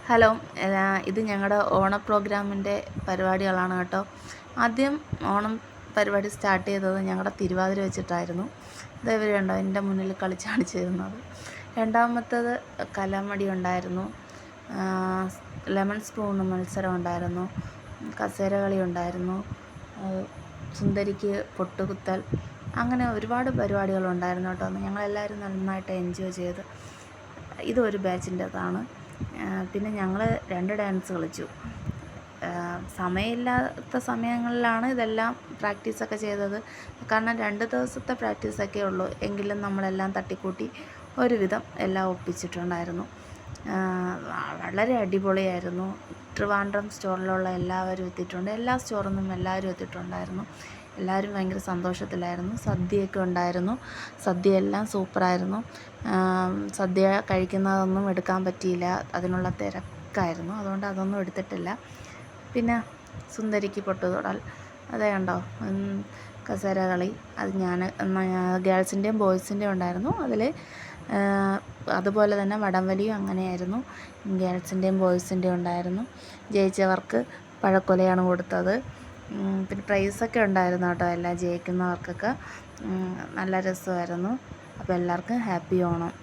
Hello, ഇത് ഞങ്ങളുടെ ഓണ പ്രോഗ്രാമിൻ്റെ പരിപാടികളാണ് കേട്ടോ. ആദ്യം ഓണം പരിപാടി സ്റ്റാർട്ട് ചെയ്തത് ഞങ്ങളുടെ തിരുവാതിര വെച്ചിട്ടായിരുന്നു. ഇതേവരെ ഉണ്ടോ എൻ്റെ മുന്നിൽ കളിച്ച് കാണിച്ചു തരുന്നത്. രണ്ടാമത്തേത് കലാമടി ഉണ്ടായിരുന്നു, ലെമൺ സ്പൂൺ മത്സരം ഉണ്ടായിരുന്നു, കസേര കളി ഉണ്ടായിരുന്നു, സുന്ദരിക്ക് പൊട്ടുകുത്തൽ, അങ്ങനെ ഒരുപാട് പരിപാടികളുണ്ടായിരുന്നു കേട്ടോ. ഞങ്ങളെല്ലാവരും നന്നായിട്ട് എൻജോയ് ചെയ്ത്. ഇതൊരു ബാച്ചിൻ്റെതാണ്. പിന്നെ ഞങ്ങൾ 2 ഡാൻസ് കളിച്ചു. സമയമില്ലാത്ത സമയങ്ങളിലാണ് ഇതെല്ലാം പ്രാക്ടീസൊക്കെ ചെയ്തത്. കാരണം 2 ദിവസത്തെ പ്രാക്ടീസൊക്കെ ഉള്ളൂ. എങ്കിലും നമ്മളെല്ലാം തട്ടിക്കൂട്ടി ഒരുവിധം എല്ലാം ഒപ്പിച്ചിട്ടുണ്ടായിരുന്നു. വളരെ അടിപൊളിയായിരുന്നു. ട്രിവാൻഡ്രം സ്റ്റോറിലുള്ള എല്ലാവരും എത്തിയിട്ടുണ്ട്. എല്ലാ സ്റ്റോറിൽ നിന്നും എല്ലാവരും എത്തിയിട്ടുണ്ടായിരുന്നു. എല്ലാവരും ഭയങ്കര സന്തോഷത്തിലായിരുന്നു. സദ്യയൊക്കെ ഉണ്ടായിരുന്നു. സദ്യയെല്ലാം സൂപ്പറായിരുന്നു. സദ്യ കഴിക്കുന്നതൊന്നും എടുക്കാൻ പറ്റിയില്ല, അതിനുള്ള തിരക്കായിരുന്നു. അതുകൊണ്ട് അതൊന്നും എടുത്തിട്ടില്ല. പിന്നെ സുന്ദരിക്ക് പൊട്ടുതൊടൽ, അതേ കണ്ടോ, കസേര കളി, അത് ഞാൻ ഗേൾസിൻ്റെയും ബോയ്സിൻ്റെയും ഉണ്ടായിരുന്നു. അതിൽ അതുപോലെ തന്നെ വടംവലിയും അങ്ങനെയായിരുന്നു. ഗേൾസിൻ്റെയും ബോയ്സിൻ്റെയും ഉണ്ടായിരുന്നു. ജയിച്ചവർക്ക് പഴക്കൊലയാണ് കൊടുത്തത്. പിന്നെ പ്രൈസൊക്കെ ഉണ്ടായിരുന്നു കേട്ടോ. എല്ലാം ജയിക്കുന്നവർക്കൊക്കെ നല്ല രസമായിരുന്നു. അപ്പോൾ എല്ലാവർക്കും ഹാപ്പി ഓണം.